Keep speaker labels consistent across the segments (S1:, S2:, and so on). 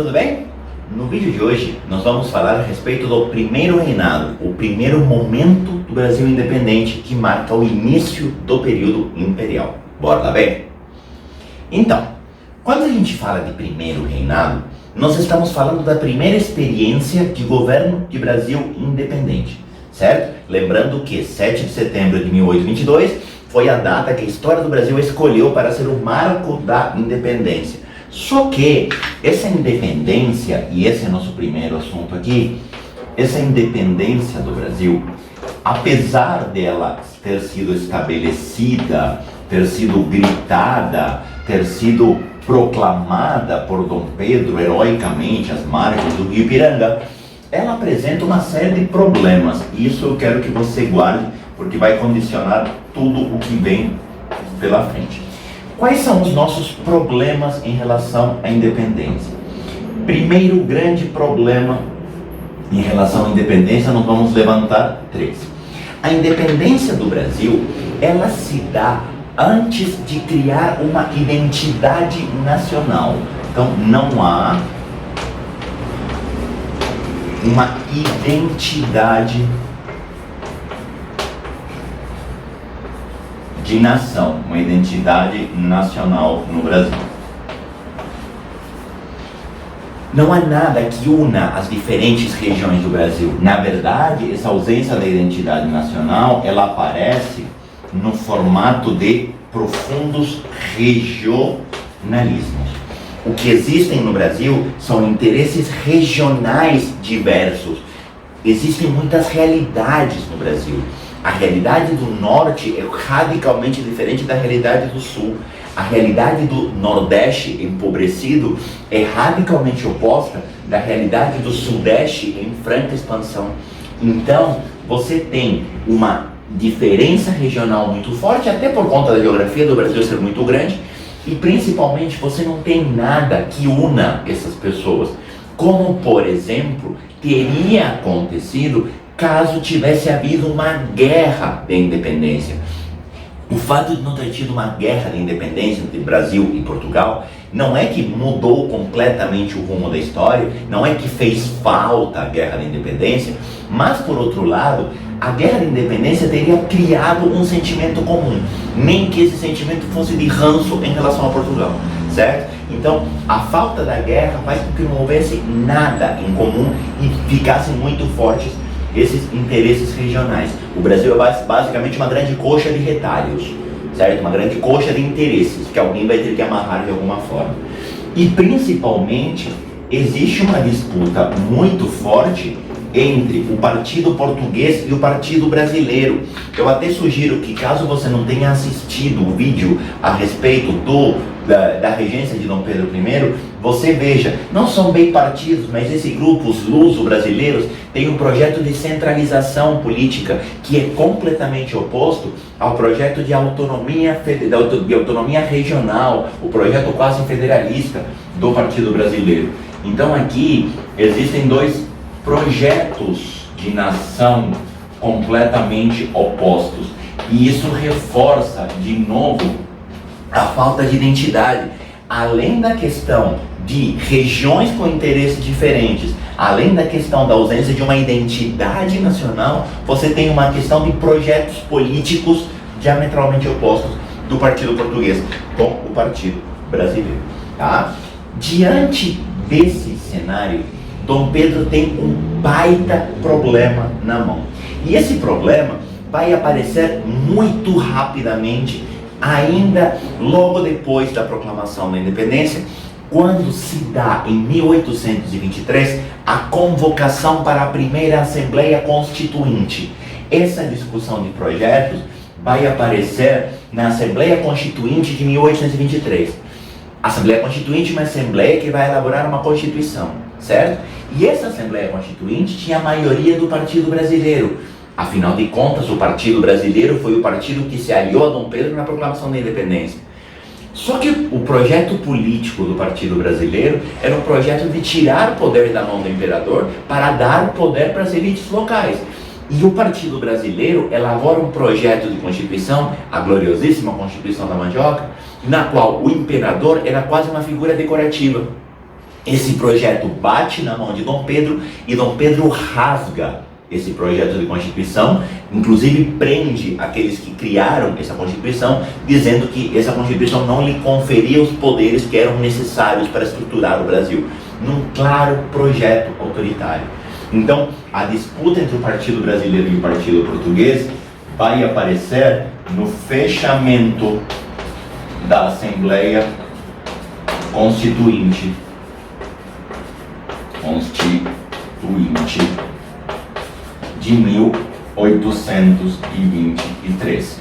S1: tudo bem? No vídeo de hoje nós vamos falar a respeito do primeiro reinado, o primeiro momento do Brasil independente que marca o início do período imperial. Bora lá, bem? Então, quando a gente fala de primeiro reinado, nós estamos falando da primeira experiência de governo de Brasil independente, certo? Lembrando que 7 de setembro de 1822 foi a data que a história do Brasil escolheu para ser o marco da independência. Só que essa independência, e esse é nosso primeiro assunto aqui, essa independência do Brasil, apesar dela ter sido estabelecida, ter sido gritada, ter sido proclamada por Dom Pedro heroicamente às margens do Rio Ipiranga, ela apresenta uma série de problemas. E isso eu quero que você guarde, porque vai condicionar tudo o que vem pela frente. Quais são os nossos problemas em relação à independência? Primeiro grande problema em relação à independência, nós vamos levantar três. A independência do Brasil, ela se dá antes de criar uma identidade nacional. Então, não há uma identidade de nação, uma identidade nacional no Brasil. Não há nada que una as diferentes regiões do Brasil. Na verdade, essa ausência da identidade nacional, ela aparece no formato de profundos regionalismos. O que existem no Brasil são interesses regionais diversos. Existem muitas realidades no Brasil. A realidade do norte é radicalmente diferente da realidade do sul. A realidade do nordeste empobrecido é radicalmente oposta da realidade do sudeste em franca expansão. Então, você tem uma diferença regional muito forte, até por conta da geografia do Brasil ser muito grande, e principalmente você não tem nada que una essas pessoas. Como, por exemplo, teria acontecido caso tivesse havido uma guerra de independência. O fato de não ter tido uma guerra de independência entre Brasil e Portugal não é que mudou completamente o rumo da história, não é que fez falta a guerra da independência, mas por outro lado, a guerra da independência teria criado um sentimento comum, nem que esse sentimento fosse de ranço em relação a Portugal, certo? Então, a falta da guerra faz com que não houvesse nada em comum e ficassem muito fortes esses interesses regionais. O Brasil é basicamente uma grande coxa de retalhos, certo? Uma grande coxa de interesses que alguém vai ter que amarrar de alguma forma. E principalmente, existe uma disputa muito forte entre o partido português e o partido brasileiro. Eu até sugiro que, caso você não tenha assistido o vídeo a respeito da regência de Dom Pedro I, você veja, não são bem partidos, mas esse grupo, os luso-brasileiros, tem um projeto de centralização política que é completamente oposto ao projeto de autonomia regional, o projeto quase federalista do Partido Brasileiro. Então aqui existem dois projetos de nação completamente opostos, e isso reforça de novo a falta de identidade. Além da questão de regiões com interesses diferentes, além da questão da ausência de uma identidade nacional, você tem uma questão de projetos políticos diametralmente opostos do partido português com o partido brasileiro, tá? Diante desse cenário, Dom Pedro tem um baita problema na mão. E esse problema vai aparecer muito rapidamente, ainda logo depois da proclamação da independência, quando se dá em 1823 a convocação para a primeira Assembleia Constituinte. Essa discussão de projetos vai aparecer na Assembleia Constituinte de 1823. A Assembleia Constituinte é uma assembleia que vai elaborar uma Constituição, certo? E essa Assembleia Constituinte tinha a maioria do Partido Brasileiro. Afinal de contas, o Partido Brasileiro foi o partido que se aliou a Dom Pedro na proclamação da independência. Só que o projeto político do Partido Brasileiro era um projeto de tirar o poder da mão do imperador para dar poder para as elites locais. E o Partido Brasileiro elabora um projeto de Constituição, a gloriosíssima Constituição da Mandioca, na qual o imperador era quase uma figura decorativa. Esse projeto bate na mão de Dom Pedro e Dom Pedro rasga esse projeto de Constituição, inclusive prende aqueles que criaram essa Constituição, dizendo que essa Constituição não lhe conferia os poderes que eram necessários para estruturar o Brasil, num claro projeto autoritário. Então, a disputa entre o Partido Brasileiro e o Partido Português vai aparecer no fechamento da Assembleia Constituinte de 1823.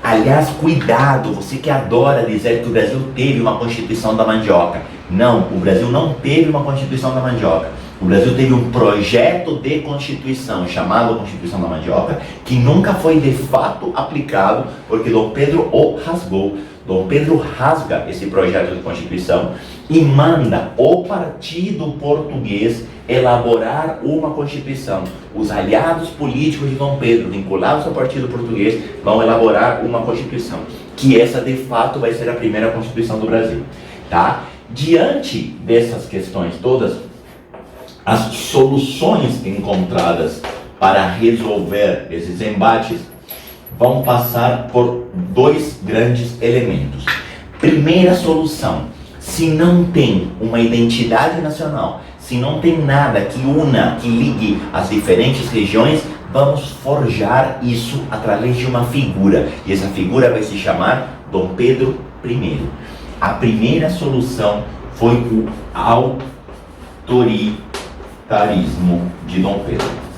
S1: Aliás, cuidado, você que adora dizer que o Brasil teve uma Constituição da Mandioca. Não, o Brasil não teve uma Constituição da Mandioca. O Brasil teve um projeto de Constituição, chamado Constituição da Mandioca, que nunca foi de fato aplicado, porque Dom Pedro o rasgou. Dom Pedro rasga esse projeto de Constituição e manda o Partido Português elaborar uma Constituição. Os aliados políticos de Dom Pedro, vinculados ao Partido Português, vão elaborar uma Constituição, que essa de fato vai ser a primeira Constituição do Brasil. Tá? Diante dessas questões todas, as soluções encontradas para resolver esses embates vão passar por dois grandes elementos. Primeira solução: se não tem uma identidade nacional, se não tem nada que una, que ligue as diferentes regiões, vamos forjar isso através de uma figura. E essa figura vai se chamar Dom Pedro I. A primeira solução foi o autoritarismo de Dom Pedro.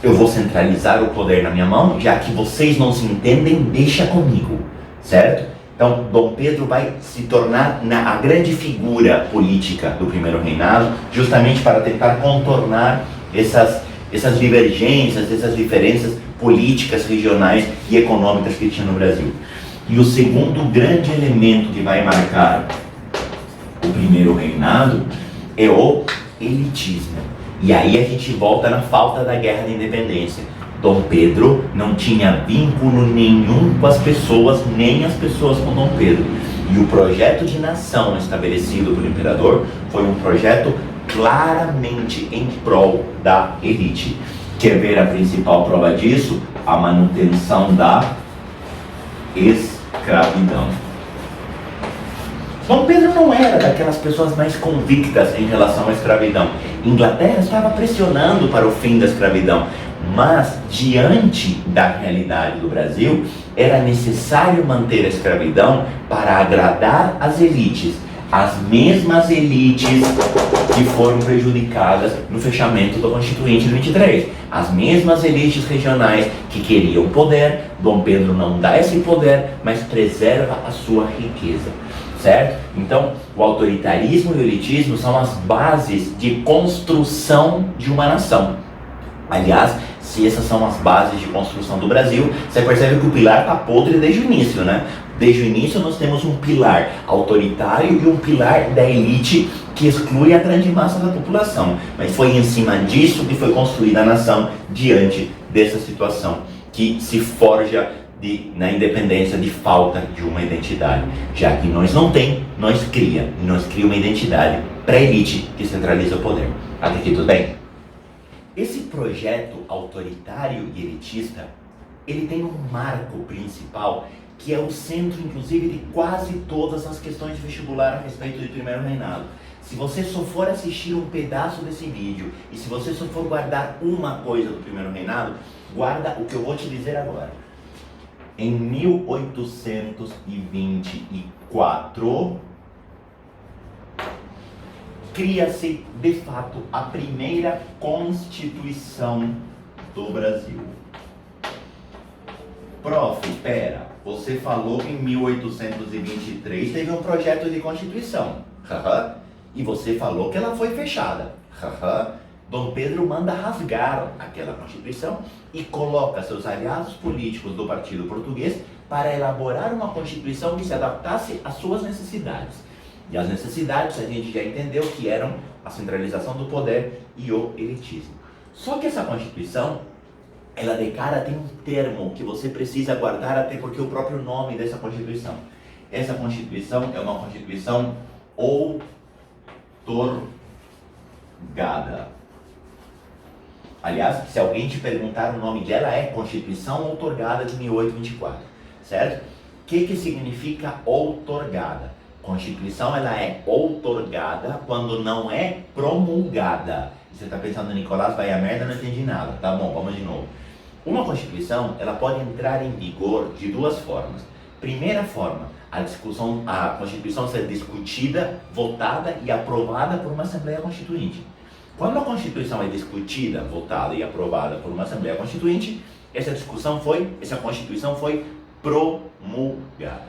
S1: Eu vou centralizar o poder na minha mão, já que vocês não se entendem, deixa comigo, certo? Então, Dom Pedro vai se tornar a grande figura política do primeiro reinado, justamente para tentar contornar essas divergências, essas diferenças políticas, regionais e econômicas que tinha no Brasil. E o segundo grande elemento que vai marcar o primeiro reinado é o elitismo. E aí a gente volta na falta da Guerra da Independência. Dom Pedro não tinha vínculo nenhum com as pessoas, nem as pessoas com Dom Pedro. E o projeto de nação estabelecido pelo imperador foi um projeto claramente em prol da elite. Quer ver a principal prova disso? A manutenção da escravidão. Dom Pedro não era daquelas pessoas mais convictas em relação à escravidão. Inglaterra estava pressionando para o fim da escravidão, mas diante da realidade do Brasil, era necessário manter a escravidão para agradar as elites, as mesmas elites que foram prejudicadas no fechamento do Constituinte de 23. As mesmas elites regionais que queriam poder. Dom Pedro não dá esse poder, mas preserva a sua riqueza. Certo? Então, o autoritarismo e o elitismo são as bases de construção de uma nação. Aliás, se essas são as bases de construção do Brasil, você percebe que o pilar está podre desde o início, né? Desde o início nós temos um pilar autoritário e um pilar da elite que exclui a grande massa da população. Mas foi em cima disso que foi construída a nação diante dessa situação que se forja na independência de falta de uma identidade. Já que nós não tem, nós cria. E nós cria uma identidade para a elite que centraliza o poder. Até aqui tudo bem? Esse projeto autoritário e elitista, ele tem um marco principal que é o centro, inclusive, de quase todas as questões de vestibular a respeito do primeiro reinado. Se você só for assistir um pedaço desse vídeo e se você só for guardar uma coisa do primeiro reinado, guarda o que eu vou te dizer agora. Em 1824, cria-se, de fato, a primeira Constituição do Brasil. Prof, pera, você falou que em 1823 teve um projeto de Constituição. E você falou que ela foi fechada. Dom Pedro manda rasgar aquela Constituição e coloca seus aliados políticos do Partido Português para elaborar uma Constituição que se adaptasse às suas necessidades. E as necessidades a gente já entendeu que eram a centralização do poder e o elitismo. Só que essa Constituição, ela de cara tem um termo que você precisa guardar, até porque o próprio nome dessa Constituição. Essa Constituição é uma Constituição outorgada. Aliás, se alguém te perguntar o nome dela, é Constituição Outorgada de 1824, certo? O que significa outorgada? Constituição, ela é outorgada quando não é promulgada. Você está pensando, Nicolás, vai a merda, não entendi nada. Tá bom, vamos de novo. Uma Constituição, ela pode entrar em vigor de duas formas. Primeira forma, a Constituição ser discutida, votada e aprovada por uma Assembleia Constituinte. Quando a Constituição é discutida, votada e aprovada por uma Assembleia Constituinte, essa Constituição foi promulgada.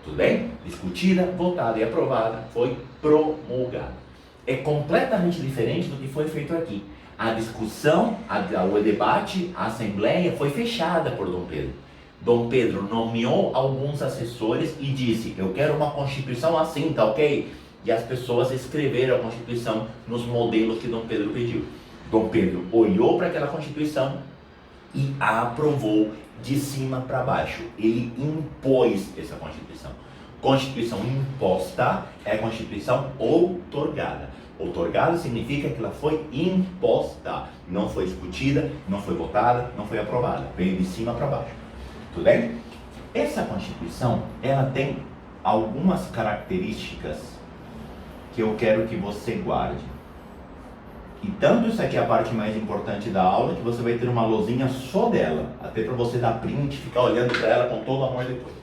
S1: Tudo bem? Discutida, votada e aprovada, foi promulgada. É completamente diferente do que foi feito aqui. A discussão, o debate, a Assembleia foi fechada por Dom Pedro. Dom Pedro nomeou alguns assessores e disse: eu quero uma Constituição assim, tá ok? E as pessoas escreveram a Constituição nos modelos que Dom Pedro pediu. Dom Pedro olhou para aquela Constituição e a aprovou de cima para baixo. Ele impôs essa Constituição. Constituição imposta é a Constituição outorgada. Outorgada significa que ela foi imposta, não foi discutida, não foi votada, não foi aprovada. Veio de cima para baixo. Tudo bem? Essa Constituição, ela tem algumas características que eu quero que você guarde. E tanto isso aqui é a parte mais importante da aula, que você vai ter uma lousinha só dela, até para você dar print e ficar olhando para ela com todo amor depois.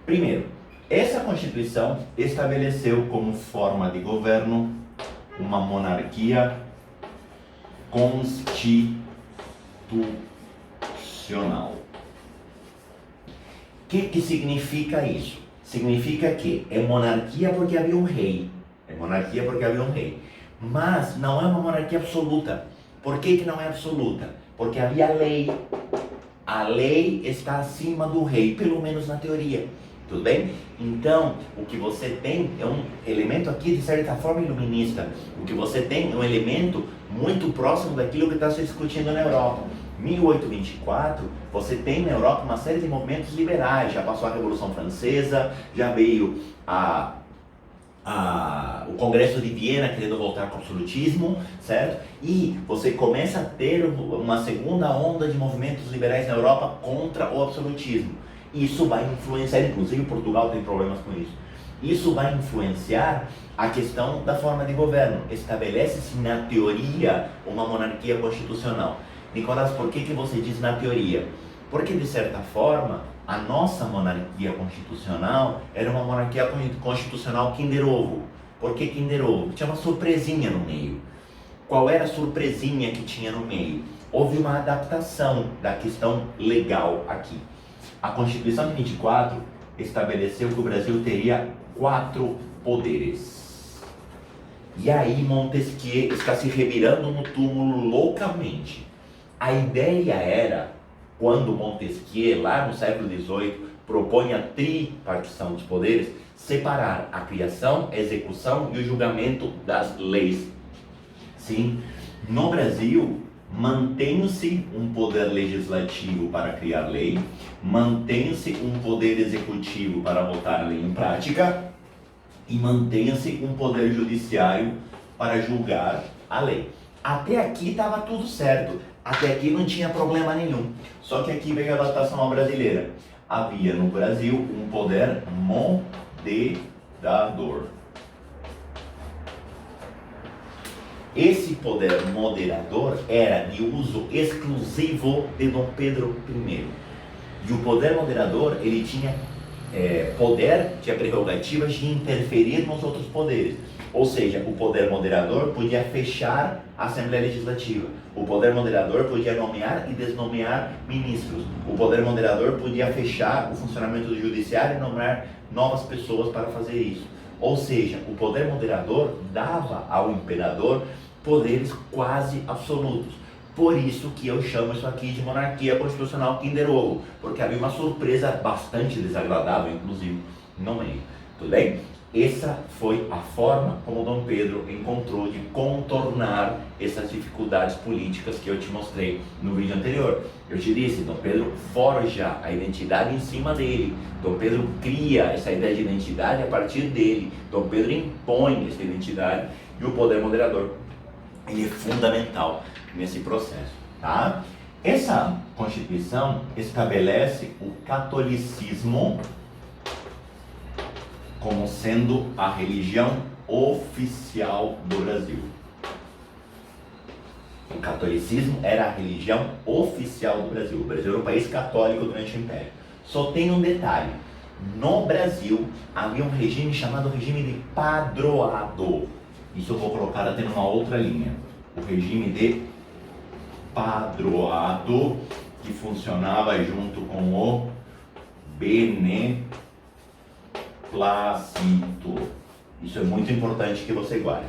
S1: Primeiro, essa Constituição estabeleceu como forma de governo uma monarquia constitucional. O que significa isso? Significa que é monarquia porque havia um rei. É monarquia porque havia um rei. Mas não é uma monarquia absoluta. Por que não é absoluta? Porque havia lei. A lei está acima do rei, pelo menos na teoria. Tudo bem? Então, o que você tem é um elemento aqui, de certa forma, iluminista. O que você tem é um elemento muito próximo daquilo que está se discutindo na Europa. 1824, você tem na Europa uma série de movimentos liberais. Já passou a Revolução Francesa, já veio o Congresso de Viena querendo voltar com o absolutismo, certo? E você começa a ter uma segunda onda de movimentos liberais na Europa contra o absolutismo. Isso vai influenciar, inclusive Portugal tem problemas com isso. Isso vai influenciar a questão da forma de governo. Estabelece-se na teoria uma monarquia constitucional. Nicolás, por que você diz na teoria? Porque de certa forma a nossa monarquia constitucional era uma monarquia constitucional Kinder Ovo. Por que Kinder Ovo? Tinha uma surpresinha no meio. Qual era a surpresinha que tinha no meio? Houve uma adaptação da questão legal aqui. A Constituição de 24 estabeleceu que o Brasil teria 4 poderes. E aí Montesquieu está se revirando no túmulo loucamente. A ideia era, quando Montesquieu, lá no século XVIII, propõe a tripartição dos poderes, separar a criação, a execução e o julgamento das leis. Sim, no Brasil, mantém-se um poder legislativo para criar lei, mantém-se um poder executivo para botar a lei em prática e mantém-se um poder judiciário para julgar a lei. Até aqui estava tudo certo, até aqui não tinha problema nenhum. Só que aqui veio a adaptação brasileira. Havia no Brasil um poder moderador. Esse poder moderador era de uso exclusivo de Dom Pedro I. E o poder moderador, ele tinha tinha prerrogativas de interferir nos outros poderes. Ou seja, o poder moderador podia fechar a Assembleia Legislativa. O poder moderador podia nomear e desnomear ministros. O poder moderador podia fechar o funcionamento do judiciário e nomear novas pessoas para fazer isso. Ou seja, o poder moderador dava ao imperador poderes quase absolutos. Por isso que eu chamo isso aqui de monarquia constitucional Kinder Ovo, porque havia uma surpresa bastante desagradável, inclusive, no meio. Tudo bem? Essa foi a forma como Dom Pedro encontrou de contornar essas dificuldades políticas que eu te mostrei no vídeo anterior. Eu te disse, Dom Pedro forja a identidade em cima dele. Dom Pedro cria essa ideia de identidade a partir dele. Dom Pedro impõe essa identidade e o poder moderador, ele é fundamental nesse processo, tá? Essa Constituição estabelece o catolicismo como sendo a religião oficial do Brasil. O catolicismo era a religião oficial do Brasil. O Brasil era um país católico durante o Império. Só tem um detalhe. No Brasil havia um regime chamado regime de padroado. Isso eu vou colocar até numa outra linha. O regime de padroado, que funcionava junto com o beneplácito. Isso é muito importante que você guarde.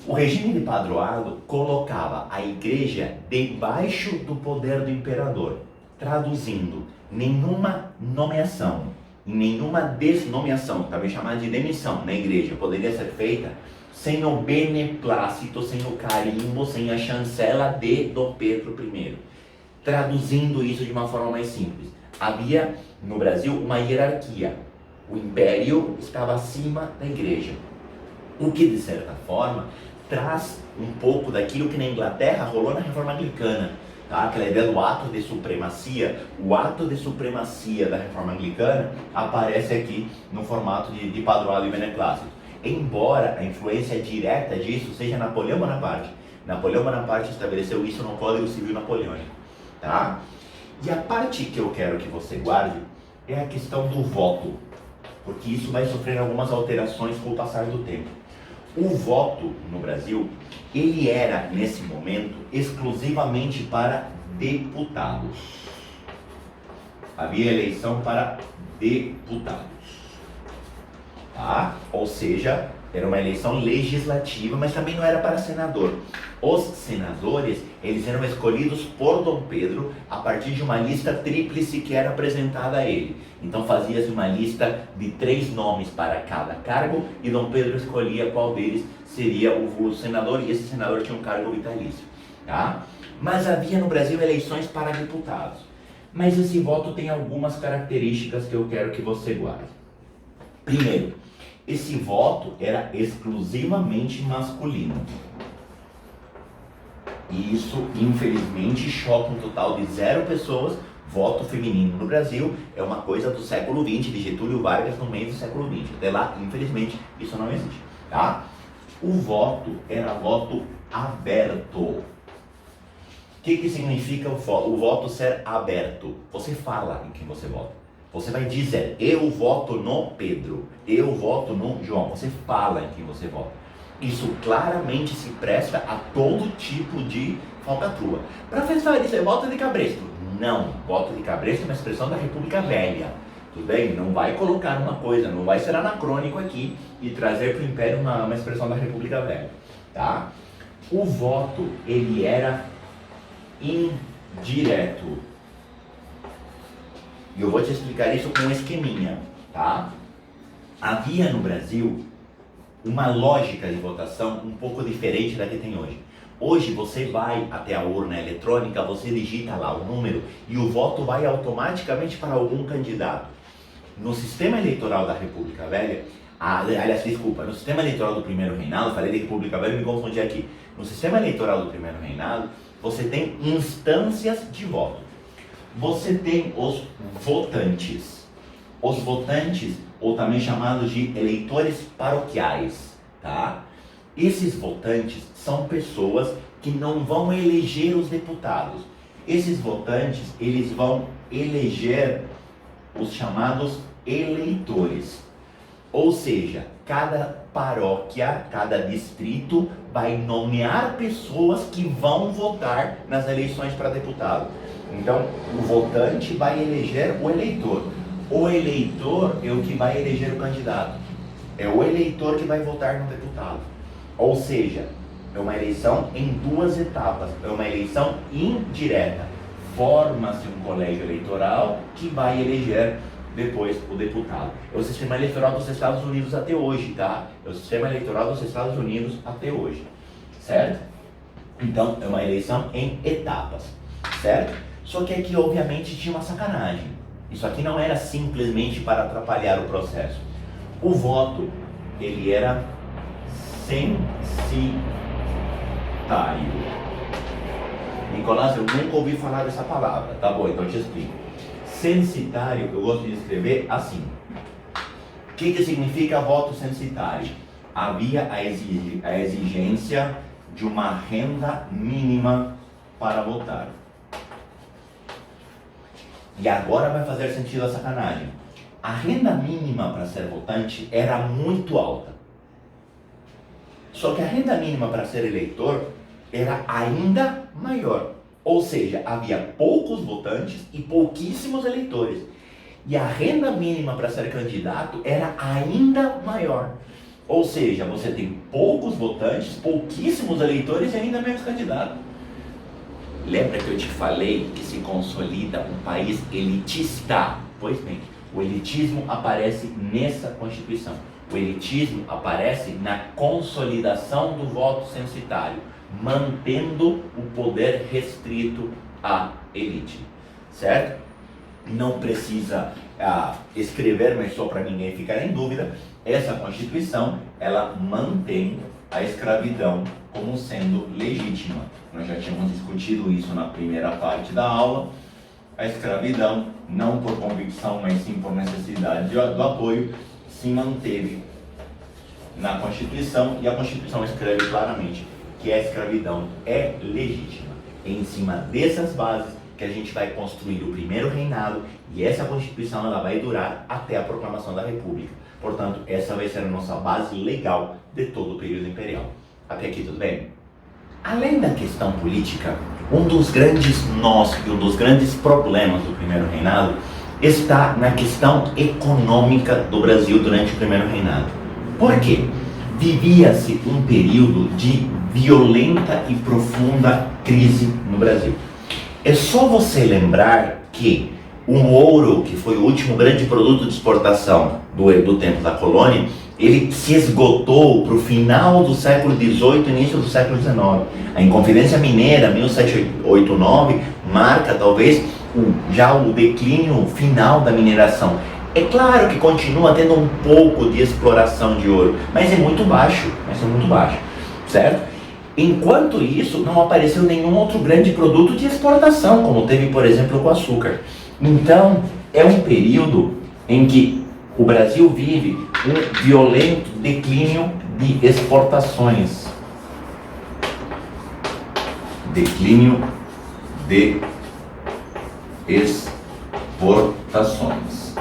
S1: O regime de padroado colocava a igreja debaixo do poder do imperador, traduzindo, nenhuma nomeação e nenhuma desnomeação, também chamada de demissão, na igreja poderia ser feita sem o beneplácito, sem o carimbo, sem a chancela de Dom Pedro I. Traduzindo isso de uma forma mais simples, havia no Brasil uma hierarquia. O império estava acima da igreja, o que de certa forma traz um pouco daquilo que na Inglaterra rolou na Reforma Anglicana, tá? Aquela ideia do ato de supremacia. O ato de supremacia da Reforma Anglicana aparece aqui no formato de padroado e beneplácito, embora a influência direta disso seja Napoleão Bonaparte. Napoleão Bonaparte estabeleceu isso no Código Civil Napoleônico, tá? E a parte que eu quero que você guarde é a questão do voto, porque isso vai sofrer algumas alterações com o passar do tempo. O voto no Brasil, ele era, nesse momento, exclusivamente para deputados. Havia eleição para deputados, tá? Ou seja, era uma eleição legislativa, mas também não era para senador. Os senadores, eles eram escolhidos por Dom Pedro a partir de uma lista tríplice que era apresentada a ele. Então fazia-se uma lista de 3 nomes para cada cargo e Dom Pedro escolhia qual deles seria o senador, e esse senador tinha um cargo vitalício, tá? Mas havia no Brasil eleições para deputados. Mas esse voto tem algumas características que eu quero que você guarde. Primeiro, esse voto era exclusivamente masculino. E isso, infelizmente, choca um total de 0 pessoas. Voto feminino no Brasil é uma coisa do século XX, de Getúlio Vargas no meio do século XX. Até lá, infelizmente, isso não existe, tá? O voto era voto aberto. O que significa o voto ser aberto? Você fala em quem você vota. Você vai dizer, eu voto no Pedro, eu voto no João. Você fala em quem você vota. Isso claramente se presta a todo tipo de falcatrua. Para fechar isso, é voto de cabresto. Não, voto de cabresto é uma expressão da República Velha. Tudo bem? Não vai colocar uma coisa, não vai ser anacrônico aqui e trazer para o Império uma expressão da República Velha, tá? O voto, ele era indireto. E eu vou te explicar isso com um esqueminha, tá? Havia no Brasil uma lógica de votação um pouco diferente da que tem hoje. Hoje você vai até a urna eletrônica, você digita lá o número e o voto vai automaticamente para algum candidato. No sistema eleitoral da República Velha, aliás, desculpa, no sistema eleitoral do Primeiro Reinado, falei de República Velha, me confundi aqui. No sistema eleitoral do Primeiro Reinado, você tem instâncias de voto. Você tem os votantes. Os votantes, ou também chamados de eleitores paroquiais, tá? Esses votantes são pessoas que não vão eleger os deputados. Esses votantes, eles vão eleger os chamados eleitores. Ou seja, cada paróquia, cada distrito vai nomear pessoas que vão votar nas eleições para deputado. Então, o votante vai eleger o eleitor. O eleitor é o que vai eleger o candidato. É o eleitor que vai votar no deputado. Ou seja, é uma eleição em 2 etapas. É uma eleição indireta. Forma-se um colégio eleitoral que vai eleger depois o deputado. É o sistema eleitoral dos Estados Unidos até hoje, tá? É o sistema eleitoral dos Estados Unidos até hoje, certo? Então, é uma eleição em etapas, certo? Só que aqui, obviamente, tinha uma sacanagem. Isso aqui não era simplesmente para atrapalhar o processo. O voto, ele era censitário. Nicolás, eu nunca ouvi falar dessa palavra. Tá bom, então eu te explico. Censitário, eu gosto de escrever assim. O que significa voto censitário? Havia a exigência de uma renda mínima para votar. E agora vai fazer sentido a sacanagem. A renda mínima para ser votante era muito alta. Só que a renda mínima para ser eleitor era ainda maior. Ou seja, havia poucos votantes e pouquíssimos eleitores. E a renda mínima para ser candidato era ainda maior. Ou seja, você tem poucos votantes, pouquíssimos eleitores e ainda menos candidato. Lembra que eu te falei que se consolida um país elitista? Pois bem, o elitismo aparece nessa Constituição. O elitismo aparece na consolidação do voto censitário, mantendo o poder restrito à elite, certo? Não precisa escrever, mas só para ninguém ficar em dúvida, essa Constituição, ela mantém a escravidão como sendo legítima. Nós já tínhamos discutido isso na primeira parte da aula. A escravidão, não por convicção, mas sim por necessidade do apoio, se manteve na Constituição, e a Constituição escreve claramente que a escravidão é legítima. É em cima dessas bases que a gente vai construir o primeiro reinado, e essa Constituição ela vai durar até a proclamação da República. Portanto, essa vai ser a nossa base legal de todo o período imperial. Até aqui tudo bem? Além da questão política, um dos grandes nós e um dos grandes problemas do primeiro reinado está na questão econômica do Brasil durante o primeiro reinado. Por quê? Vivia-se um período de violenta e profunda crise no Brasil. É só você lembrar que o ouro, que foi o último grande produto de exportação do tempo da colônia, ele se esgotou para o final do século XVIII e início do século XIX. A Inconfidência Mineira, 1789, marca talvez já o declínio final da mineração. É claro que continua tendo um pouco de exploração de ouro, mas é muito baixo, certo? Enquanto isso, não apareceu nenhum outro grande produto de exportação, como teve, por exemplo, com o açúcar. Então, é um período em que o Brasil vive um violento declínio de exportações. Declínio de exportações.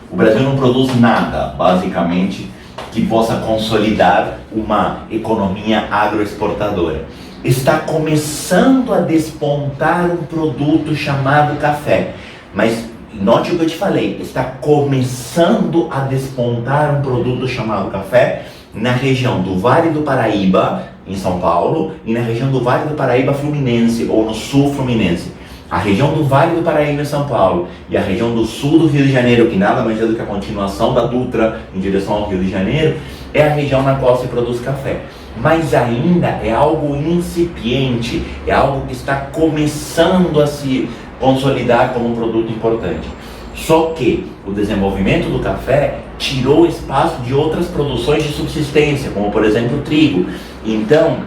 S1: O Brasil não produz nada, basicamente, que possa consolidar uma economia agroexportadora. Está começando a despontar um produto chamado café. Mas note o que eu te falei, está começando a despontar um produto chamado café na região do Vale do Paraíba, em São Paulo, e na região do Vale do Paraíba Fluminense, ou no sul fluminense. A região do Vale do Paraíba em São Paulo e a região do sul do Rio de Janeiro, que nada mais é do que a continuação da Dutra em direção ao Rio de Janeiro, é a região na qual se produz café. Mas ainda é algo incipiente, é algo que está começando a se consolidar como um produto importante. Só que o desenvolvimento do café tirou espaço de outras produções de subsistência, como por exemplo o trigo. Então,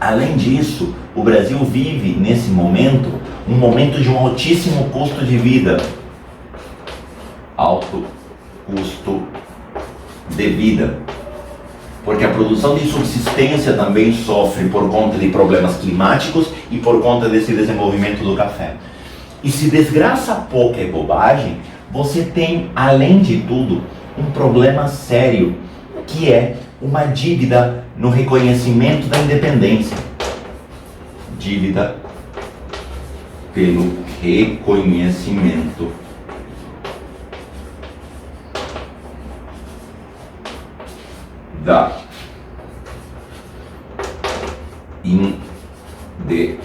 S1: além disso, o Brasil vive nesse momento um momento de um altíssimo custo de vida. Alto custo de vida. Porque a produção de subsistência também sofre por conta de problemas climáticos e por conta desse desenvolvimento do café. E se desgraça pouca é bobagem, você tem, além de tudo, um problema sério, que é uma dívida no reconhecimento da independência. Dívida pelo reconhecimento da independência.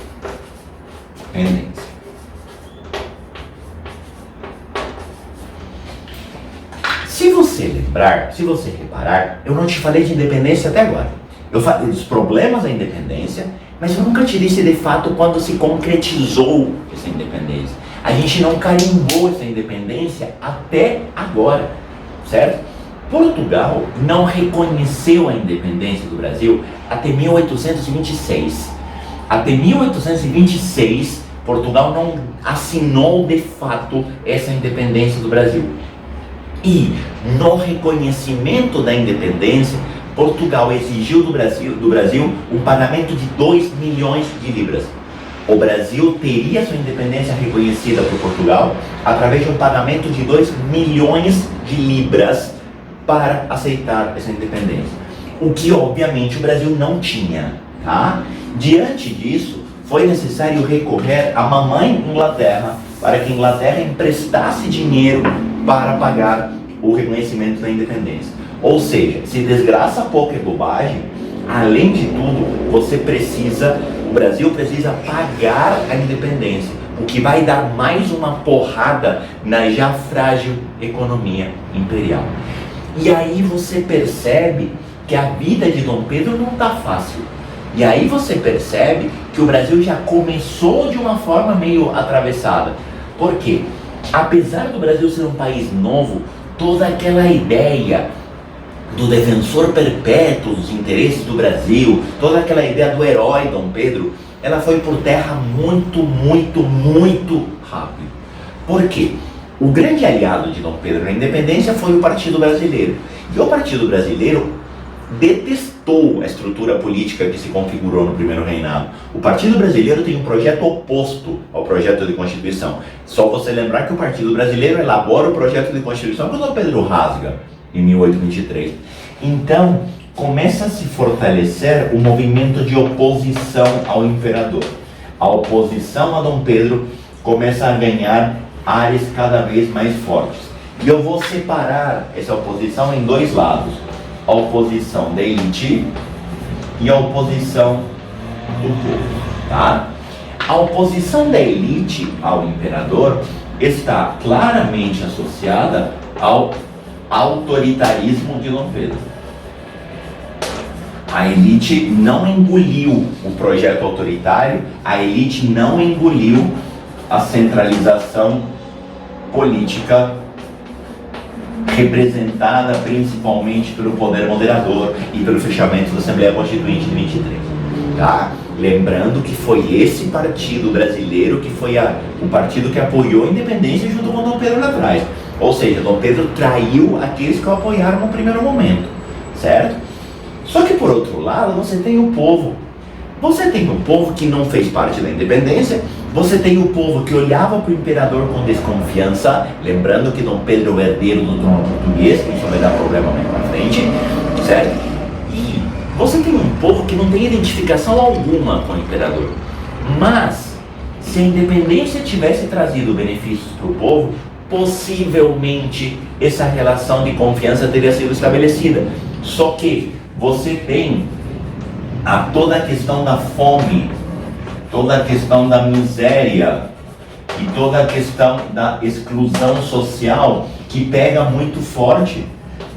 S1: você lembrar, se você reparar, eu não te falei de independência até agora. Eu falei dos problemas da independência, mas eu nunca te disse de fato quando se concretizou essa independência. A gente não carimbou essa independência até agora, certo? Portugal não reconheceu a independência do Brasil até 1826. Até 1826, Portugal não assinou de fato essa independência do Brasil. E no reconhecimento da independência, Portugal exigiu do Brasil um pagamento de 2 milhões de libras. O Brasil teria sua independência reconhecida por Portugal através de um pagamento de 2 milhões de libras para aceitar essa independência. O que, obviamente, o Brasil não tinha, tá? Diante disso, foi necessário recorrer à mamãe Inglaterra para que a Inglaterra emprestasse dinheiro para pagar o reconhecimento da independência. Ou seja, se desgraça pouco é bobagem, além de tudo, o Brasil precisa pagar a independência, o que vai dar mais uma porrada na já frágil economia imperial. E aí você percebe que a vida de Dom Pedro não está fácil. E aí você percebe que o Brasil já começou de uma forma meio atravessada. Por quê? Apesar do Brasil ser um país novo, toda aquela ideia do defensor perpétuo dos interesses do Brasil, toda aquela ideia do herói Dom Pedro, ela foi por terra muito rápido. Por quê? O grande aliado de Dom Pedro na independência foi o Partido Brasileiro. E o Partido Brasileiro detestou a estrutura política que se configurou no primeiro reinado. O Partido Brasileiro tem um projeto oposto ao projeto de Constituição. Só você lembrar que o Partido Brasileiro elabora o projeto de Constituição quando Dom Pedro rasga, em 1823. Então, começa a se fortalecer o movimento de oposição ao imperador. A oposição a Dom Pedro começa a ganhar áreas cada vez mais fortes. E eu vou separar essa oposição em dois lados. A oposição da elite e a oposição do povo, tá? A oposição da elite ao imperador está claramente associada ao autoritarismo de Dom Pedro. A elite não engoliu o projeto autoritário, a elite não engoliu a centralização política representada principalmente pelo poder moderador e pelo fechamento da Assembleia Constituinte de 23. Tá? Lembrando que foi esse partido brasileiro que foi o partido que apoiou a independência junto com Dom Pedro lá atrás. Ou seja, Dom Pedro traiu aqueles que o apoiaram no primeiro momento, certo? Só que por outro lado, você tem o povo. Você tem o povo que não fez parte da independência, você tem o povo que olhava para o imperador com desconfiança, lembrando que Dom Pedro é o herdeiro do trono português, que isso vai dar problema mais para frente, certo? E você tem um povo que não tem identificação alguma com o imperador. Mas, se a independência tivesse trazido benefícios para o povo, possivelmente essa relação de confiança teria sido estabelecida. Só que você tem toda a questão da fome, toda a questão da miséria e toda a questão da exclusão social que pega muito forte.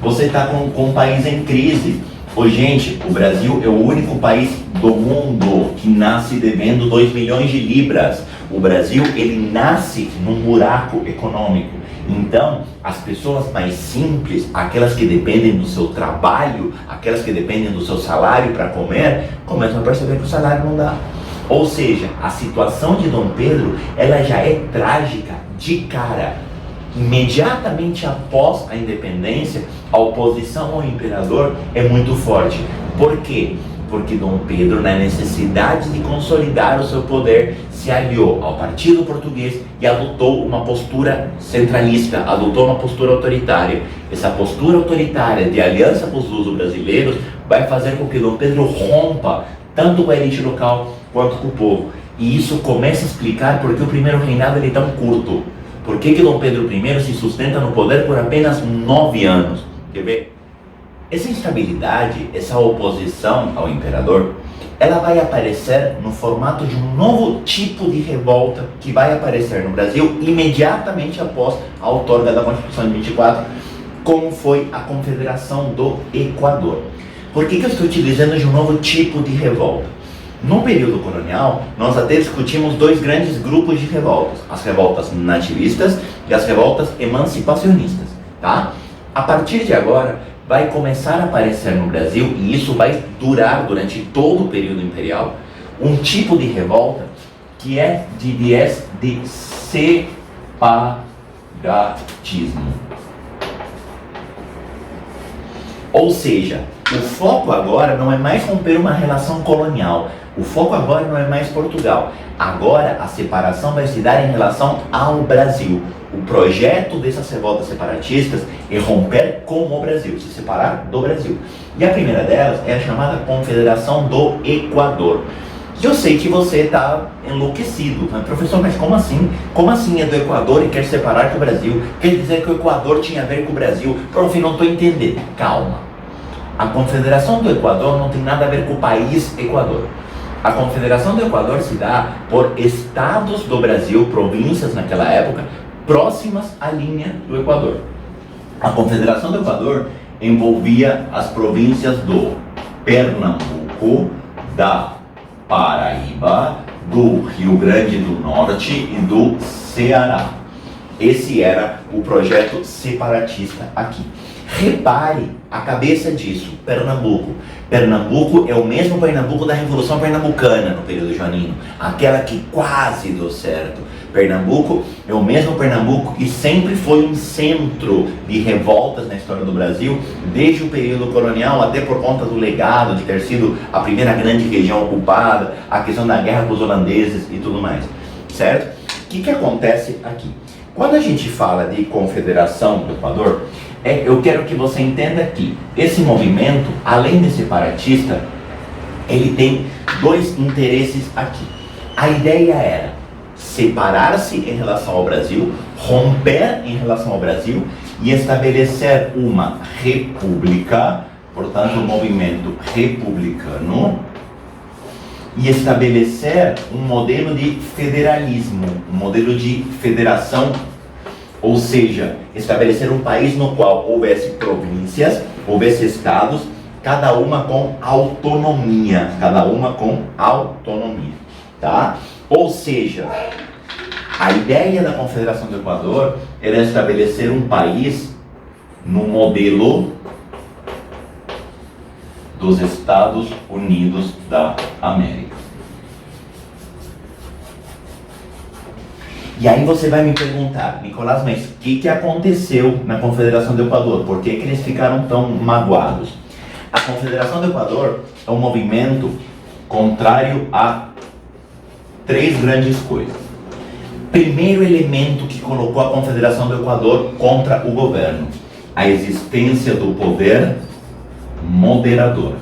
S1: Você está com um país em crise. Gente, o Brasil é o único país do mundo que nasce devendo 2 milhões de libras. O Brasil, ele nasce num buraco econômico. Então, as pessoas mais simples, aquelas que dependem do seu trabalho, aquelas que dependem do seu salário para comer, começam a perceber que o salário não dá. Ou seja, a situação de Dom Pedro, ela já é trágica de cara. Imediatamente após a independência, a oposição ao imperador é muito forte. Por quê? Porque Dom Pedro, na necessidade de consolidar o seu poder, se aliou ao partido português e adotou uma postura centralista, adotou uma postura autoritária. Essa postura autoritária de aliança com os luso-brasileiros vai fazer com que Dom Pedro rompa tanto com a elite local quanto com o povo. E isso começa a explicar por que o primeiro reinado ele é tão curto. Por que Dom Pedro I se sustenta no poder por apenas 9 anos? Quer ver? Essa instabilidade, essa oposição ao imperador, ela vai aparecer no formato de um novo tipo de revolta que vai aparecer no Brasil imediatamente após a outorga da Constituição de 24, como foi a Confederação do Equador. Por que eu estou utilizando de um novo tipo de revolta? No período colonial, nós até discutimos dois grandes grupos de revoltas, as revoltas nativistas e as revoltas emancipacionistas, tá? A partir de agora, vai começar a aparecer no Brasil, e isso vai durar durante todo o período imperial, um tipo de revolta que é de viés de separatismo. Ou seja, o foco agora não é mais romper uma relação colonial, o foco agora não é mais Portugal. Agora a separação vai se dar em relação ao Brasil. O projeto dessas revoltas separatistas é romper com o Brasil, se separar do Brasil. E a primeira delas é a chamada Confederação do Equador. Eu sei que você está enlouquecido, né? Professor, mas como assim? Como assim é do Equador e quer separar do Brasil? Quer dizer que o Equador tinha a ver com o Brasil? Prof, não estou entendendo. Calma. A Confederação do Equador não tem nada a ver com o país Equador. A Confederação do Equador se dá por estados do Brasil, províncias naquela época, próximas à linha do Equador. A Confederação do Equador envolvia as províncias do Pernambuco, da Paraíba, do Rio Grande do Norte e do Ceará. Esse era o projeto separatista aqui. Repare a cabeça disso, Pernambuco. Pernambuco é o mesmo Pernambuco da Revolução Pernambucana no período joanino, aquela que quase deu certo. Pernambuco é o mesmo Pernambuco que sempre foi um centro de revoltas na história do Brasil, desde o período colonial, até por conta do legado de ter sido a primeira grande região ocupada, a questão da guerra com os holandeses e tudo mais, certo? O que acontece aqui? Quando a gente fala de Confederação do Equador, eu quero que você entenda que esse movimento, além de separatista, ele tem dois interesses aqui. A ideia era separar-se em relação ao Brasil, romper em relação ao Brasil e estabelecer uma república, portanto um movimento republicano, e estabelecer um modelo de federalismo, um modelo de federação, ou seja, estabelecer um país no qual houvesse províncias, houvesse estados, cada uma com autonomia, tá? Ou seja, a ideia da Confederação do Equador era estabelecer um país no modelo dos Estados Unidos da América. E aí você vai me perguntar, Nicolás, mas o que aconteceu na Confederação do Equador? Por que eles ficaram tão magoados? A Confederação do Equador é um movimento contrário a três grandes coisas. Primeiro elemento que colocou a Confederação do Equador contra o governo: a existência do poder moderador.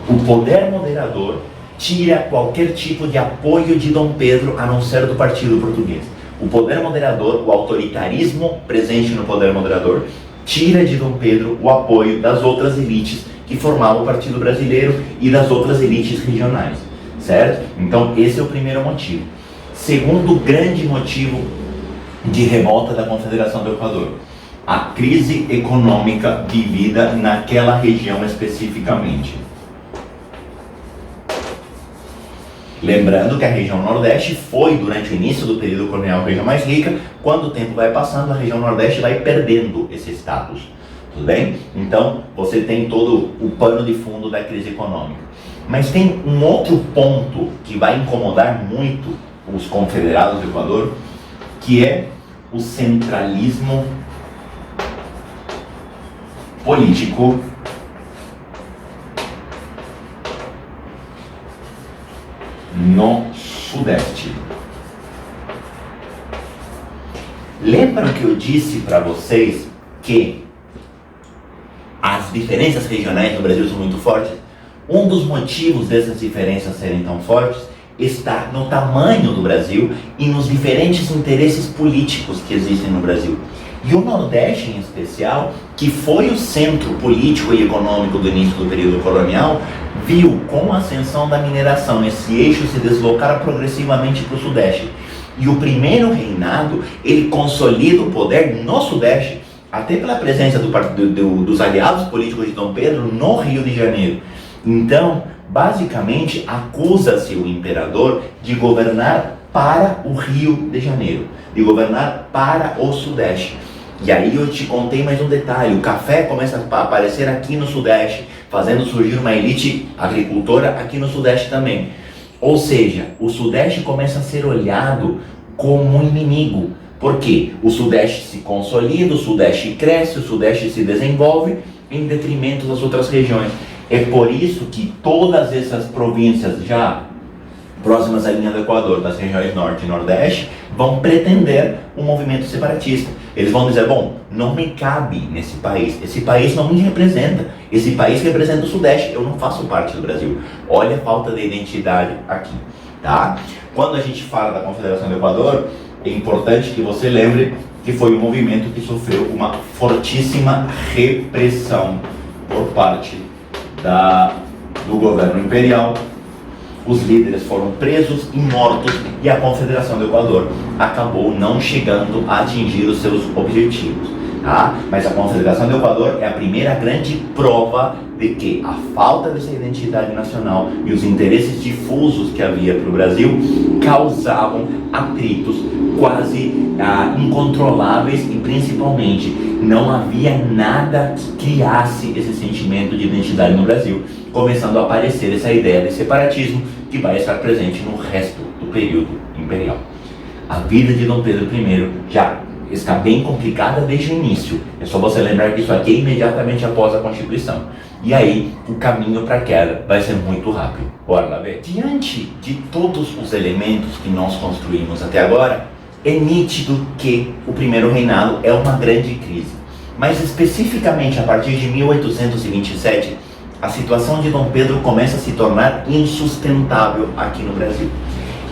S1: O poder moderador tira qualquer tipo de apoio de Dom Pedro, a não ser do partido português. O poder moderador, o autoritarismo presente no poder moderador, tira de Dom Pedro o apoio das outras elites que formavam o Partido Brasileiro e das outras elites regionais, certo? Então esse é o primeiro motivo. Segundo grande motivo de revolta da Confederação do Equador: a crise econômica vivida naquela região especificamente. Lembrando que a região Nordeste foi, durante o início do período colonial, a região mais rica. Quando o tempo vai passando, a região Nordeste vai perdendo esse status. Tudo bem? Então, você tem todo o pano de fundo da crise econômica. Mas tem um outro ponto que vai incomodar muito os confederados do Equador, que é o centralismo político no Sudeste. Lembram que eu disse para vocês que as diferenças regionais no Brasil são muito fortes? Um dos motivos dessas diferenças serem tão fortes está no tamanho do Brasil e nos diferentes interesses políticos que existem no Brasil. E o Nordeste, em especial, que foi o centro político e econômico do início do período colonial, viu com a ascensão da mineração esse eixo se deslocar progressivamente para o Sudeste. E o primeiro reinado, ele consolida o poder no Sudeste, até pela presença dos aliados políticos de Dom Pedro no Rio de Janeiro. Então, basicamente, acusa-se o imperador de governar para o Rio de Janeiro, de governar para o Sudeste. E aí eu te contei mais um detalhe: o café começa a aparecer aqui no Sudeste, fazendo surgir uma elite agricultora aqui no Sudeste também. Ou seja, o Sudeste começa a ser olhado como um inimigo. Por quê? O Sudeste se consolida, o Sudeste cresce, o Sudeste se desenvolve em detrimento das outras regiões. É por isso que todas essas províncias já próximas à linha do Equador, das regiões Norte e Nordeste, vão pretender um movimento separatista. Eles vão dizer, bom, não me cabe nesse país, esse país não me representa, esse país representa o Sudeste, eu não faço parte do Brasil. Olha a falta de identidade aqui, tá? Quando a gente fala da Confederação do Equador, é importante que você lembre que foi um movimento que sofreu uma fortíssima repressão por parte do governo imperial. Os líderes foram presos e mortos e a Confederação do Equador acabou não chegando a atingir os seus objetivos, tá? Mas a Confederação do Equador é a primeira grande prova de que a falta dessa identidade nacional e os interesses difusos que havia para o Brasil causavam atritos quase incontroláveis e principalmente não havia nada que criasse esse sentimento de identidade no Brasil, começando a aparecer essa ideia de separatismo que vai estar presente no resto do período imperial. A vida de Dom Pedro I já está bem complicada desde o início. É só você lembrar que isso aqui é imediatamente após a Constituição. E aí, o caminho para a queda vai ser muito rápido. Bora lá ver? Diante de todos os elementos que nós construímos até agora, é nítido que o primeiro reinado é uma grande crise. Mas especificamente a partir de 1827, a situação de Dom Pedro começa a se tornar insustentável aqui no Brasil.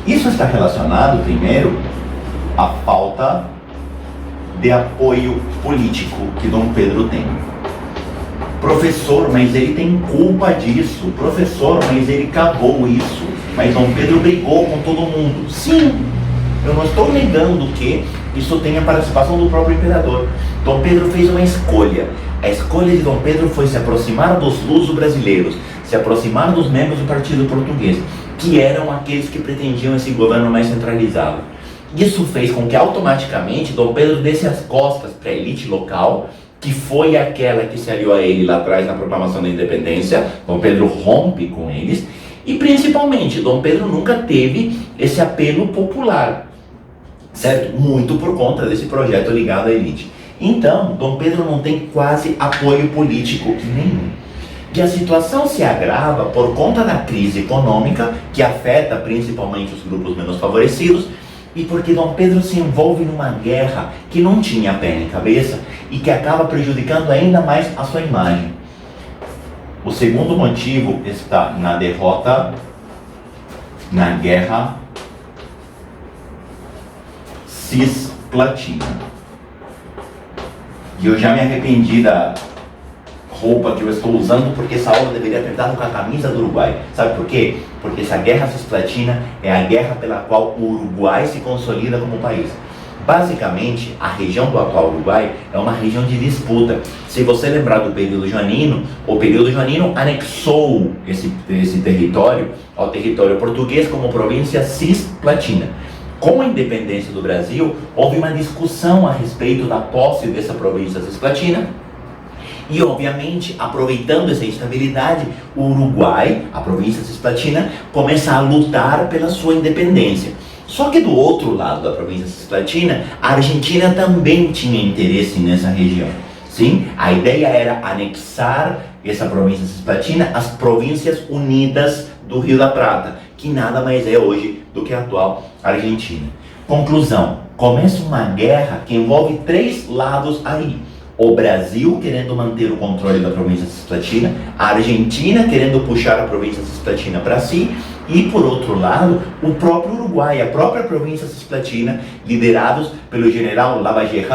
S1: Isso está relacionado, primeiro, à falta de apoio político que Dom Pedro tem. Professor, mas ele tem culpa disso. Professor, mas ele cavou isso. Mas Dom Pedro brigou com todo mundo. Sim, eu não estou negando que isso tem a participação do próprio imperador. Dom Pedro fez uma escolha. A escolha de Dom Pedro foi se aproximar dos luso-brasileiros, se aproximar dos membros do Partido Português, que eram aqueles que pretendiam esse governo mais centralizado. Isso fez com que automaticamente Dom Pedro desse as costas para a elite local, que foi aquela que se aliou a ele lá atrás na proclamação da independência. Dom Pedro rompe com eles e principalmente Dom Pedro nunca teve esse apelo popular, certo? Muito por conta desse projeto ligado à elite. Então, Dom Pedro não tem quase apoio político nenhum. E a situação se agrava por conta da crise econômica, que afeta principalmente os grupos menos favorecidos, e porque Dom Pedro se envolve numa guerra que não tinha pé nem cabeça e que acaba prejudicando ainda mais a sua imagem. O segundo motivo está na derrota na Guerra Cisplatina. E eu já me arrependi da roupa que eu estou usando, porque essa aula deveria ter dado com a camisa do Uruguai. Sabe por quê? Porque essa Guerra Cisplatina é a guerra pela qual o Uruguai se consolida como país. Basicamente, a região do atual Uruguai é uma região de disputa. Se você lembrar do período joanino, o período joanino anexou esse território ao território português como província cisplatina. Com a independência do Brasil, houve uma discussão a respeito da posse dessa província cisplatina. E, obviamente, aproveitando essa instabilidade, o Uruguai, a província cisplatina, começa a lutar pela sua independência. Só que do outro lado da província cisplatina, a Argentina também tinha interesse nessa região. Sim, a ideia era anexar essa província cisplatina às províncias unidas do Rio da Prata, que nada mais é hoje do que a atual Argentina. Conclusão, começa uma guerra que envolve três lados aí. O Brasil querendo manter o controle da província cisplatina, a Argentina querendo puxar a província cisplatina para si, e por outro lado, o próprio Uruguai, a própria província cisplatina, liderados pelo general Lavalle,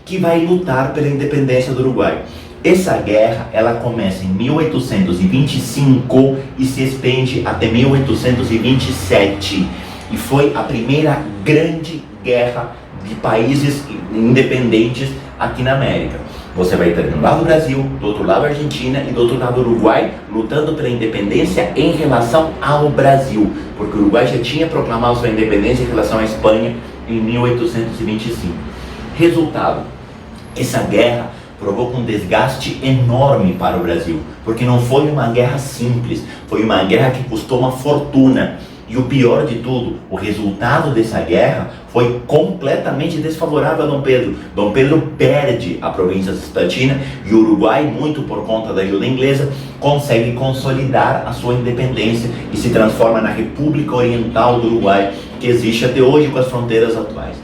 S1: que vai lutar pela independência do Uruguai. Essa guerra, ela começa em 1825 e se estende até 1827. E foi a primeira grande guerra de países independentes aqui na América. Você vai ter de um lado o Brasil, do outro lado a Argentina e do outro lado o Uruguai, lutando pela independência em relação ao Brasil, porque o Uruguai já tinha proclamado sua independência em relação à Espanha em 1825. Resultado, essa guerra provoca um desgaste enorme para o Brasil, porque não foi uma guerra simples, foi uma guerra que custou uma fortuna. E o pior de tudo, o resultado dessa guerra foi completamente desfavorável a Dom Pedro. Dom Pedro perde a província cisplatina e o Uruguai, muito por conta da ajuda inglesa, consegue consolidar a sua independência e se transforma na República Oriental do Uruguai, que existe até hoje com as fronteiras atuais.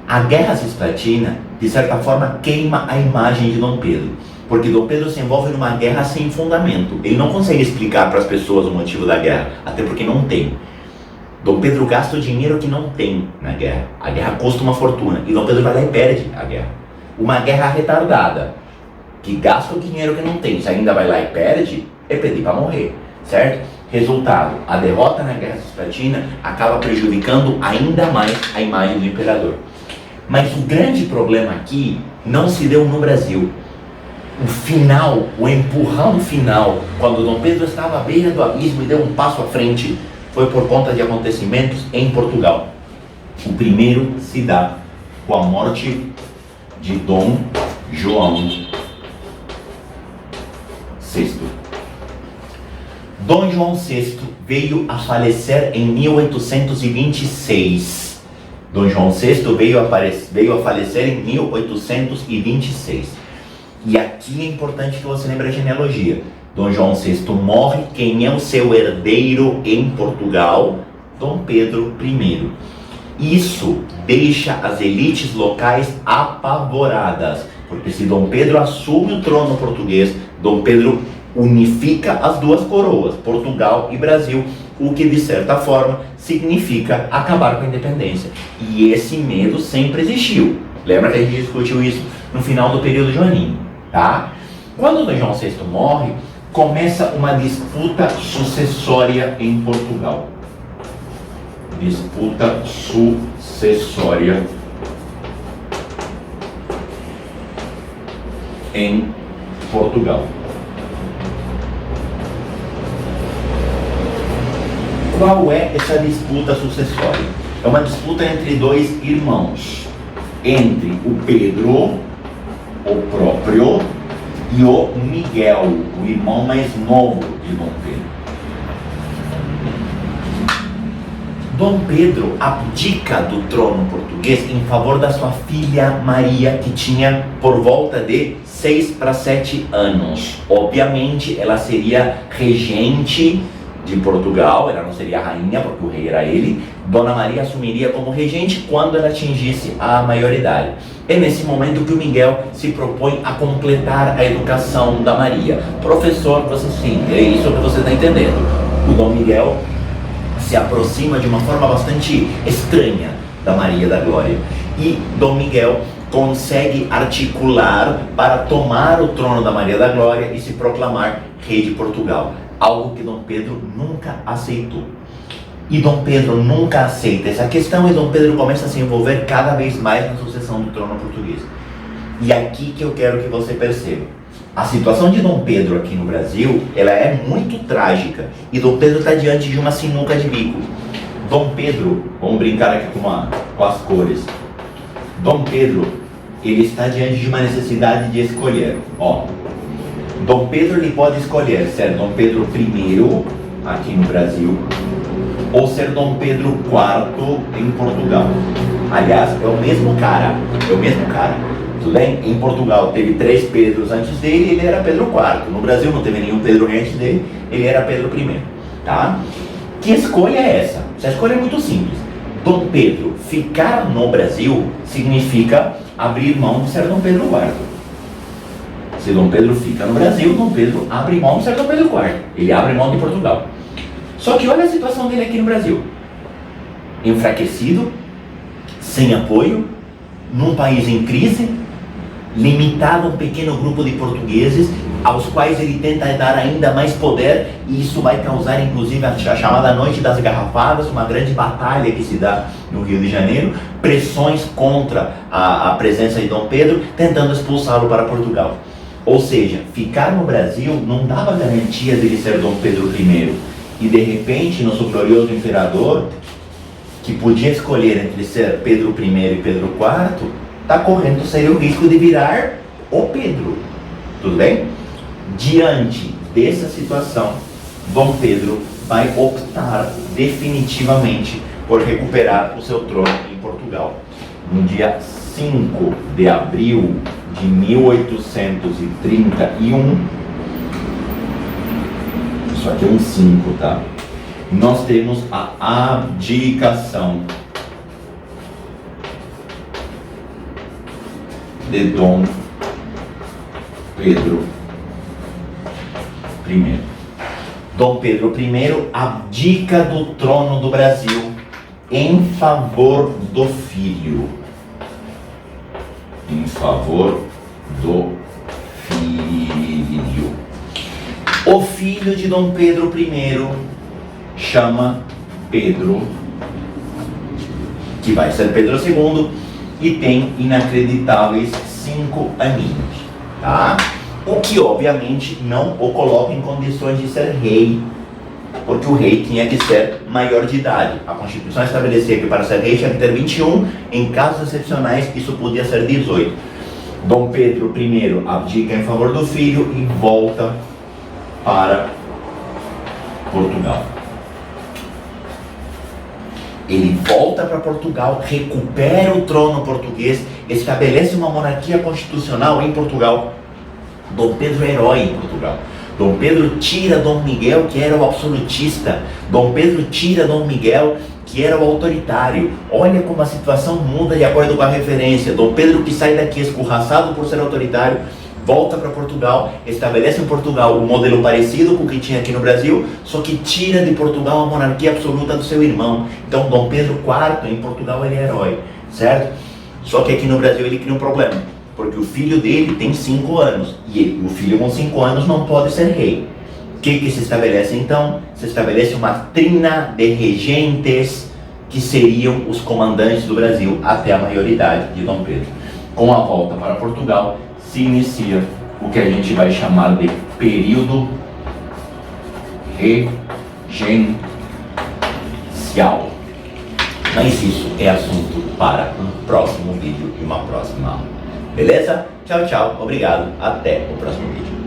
S1: A Guerra Cisplatina, de certa forma, queima a imagem de Dom Pedro, porque Dom Pedro se envolve numa guerra sem fundamento. Ele não consegue explicar para as pessoas o motivo da guerra, até porque não tem. Dom Pedro gasta o dinheiro que não tem na guerra. A guerra custa uma fortuna e Dom Pedro vai lá e perde a guerra. Uma guerra retardada, que gasta o dinheiro que não tem, se ainda vai lá e perde, é pedir para morrer, certo? Resultado, a derrota na Guerra Cisplatina acaba prejudicando ainda mais a imagem do imperador. Mas o grande problema aqui não se deu no Brasil. O final, o empurrão final, quando Dom Pedro estava à beira do abismo e deu um passo à frente, foi por conta de acontecimentos em Portugal. O primeiro se dá com a morte de Dom João VI. Dom João VI veio a falecer em 1826. Dom João VI veio a falecer em 1826. E aqui é importante que você lembre a genealogia. Dom João VI morre, quem é o seu herdeiro em Portugal? Dom Pedro I. Isso deixa as elites locais apavoradas, porque se Dom Pedro assume o trono português, Dom Pedro unifica as duas coroas, Portugal e Brasil, o que de certa forma significa acabar com a independência. E esse medo sempre existiu. Lembra que a gente discutiu isso no final do período joaninho, tá? Quando Dom João VI morre, começa uma disputa sucessória em Portugal. Disputa sucessória em Portugal. Qual é essa disputa sucessória? É uma disputa entre dois irmãos, entre o Pedro, o próprio, e o Miguel, o irmão mais novo de Dom Pedro. Dom Pedro abdica do trono português em favor da sua filha Maria, que tinha por volta de 6 para 7 anos. Obviamente, ela seria regente de Portugal, ela não seria rainha, porque o rei era ele. Dona Maria assumiria como regente quando ela atingisse a maioridade. É nesse momento que o Miguel se propõe a completar a educação da Maria. Professor, você sim, é isso que você está entendendo. O Dom Miguel se aproxima de uma forma bastante estranha da Maria da Glória. E Dom Miguel consegue articular para tomar o trono da Maria da Glória e se proclamar rei de Portugal. Algo que Dom Pedro nunca aceitou. E Dom Pedro nunca aceita essa questão e Dom Pedro começa a se envolver cada vez mais na sucessão do trono português. E aqui que eu quero que você perceba. A situação de Dom Pedro aqui no Brasil, ela é muito trágica. E Dom Pedro está diante de uma sinuca de bico. Dom Pedro, vamos brincar aqui com as cores. Dom Pedro, ele está diante de uma necessidade de escolher. Ó, Dom Pedro ele pode escolher ser Dom Pedro I aqui no Brasil ou ser Dom Pedro IV em Portugal. Aliás, é o mesmo cara, tudo bem? Em Portugal teve 3 Pedros antes dele e ele era Pedro IV. No Brasil não teve nenhum Pedro antes dele, ele era Pedro I, tá? Que escolha é essa? Essa escolha é muito simples. Dom Pedro ficar no Brasil significa abrir mão de ser Dom Pedro IV. Se Dom Pedro fica no Brasil, Dom Pedro abre mão de ser Dom Pedro IV. Ele abre mão de Portugal. Só que olha a situação dele aqui no Brasil. Enfraquecido, sem apoio, num país em crise, limitado a um pequeno grupo de portugueses aos quais ele tenta dar ainda mais poder, e isso vai causar inclusive a chamada Noite das Garrafadas, uma grande batalha que se dá no Rio de Janeiro, pressões contra a presença de Dom Pedro, tentando expulsá-lo para Portugal. Ou seja, ficar no Brasil não dava garantia de ele ser Dom Pedro I, e de repente, nosso glorioso imperador, que podia escolher entre ser Pedro I e Pedro IV, está correndo sério risco de virar o Pedro. Tudo bem? Diante dessa situação, Dom Pedro vai optar definitivamente por recuperar o seu trono em Portugal. No dia 5 de abril de 1831, isso aqui é um 5, tá? Nós temos a abdicação de Dom Pedro I. Dom Pedro I abdica do trono do Brasil em favor do filho. Em favor do filho. O filho de Dom Pedro I chama Pedro, que vai ser Pedro II, e tem inacreditáveis 5 aninhos, tá? O que obviamente não o coloca em condições de ser rei, porque o rei tinha que ser maior de idade. A Constituição estabelecia que para ser rei tinha que ter 21, em casos excepcionais isso podia ser 18. Dom Pedro I abdica em favor do filho e volta para Portugal. Ele volta para Portugal, recupera o trono português, estabelece uma monarquia constitucional em Portugal. Dom Pedro é herói em Portugal. Dom Pedro tira Dom Miguel, que era o absolutista. Dom Pedro tira Dom Miguel, que era o autoritário. Olha como a situação muda de acordo com a referência. Dom Pedro, que sai daqui escorraçado por ser autoritário, volta para Portugal, estabelece em Portugal um modelo parecido com o que tinha aqui no Brasil, só que tira de Portugal a monarquia absoluta do seu irmão. Então Dom Pedro IV em Portugal ele é herói, certo? Só que aqui no Brasil ele cria um problema, porque o filho dele tem 5 anos, e o filho com 5 anos não pode ser rei. O que se estabelece então? Se estabelece uma trina de regentes, que seriam os comandantes do Brasil até a maioridade de Dom Pedro. Com a volta para Portugal, se inicia o que a gente vai chamar de período regencial. Mas isso é assunto para um próximo vídeo e uma próxima aula. Beleza? Tchau, tchau. Obrigado. Até o próximo vídeo.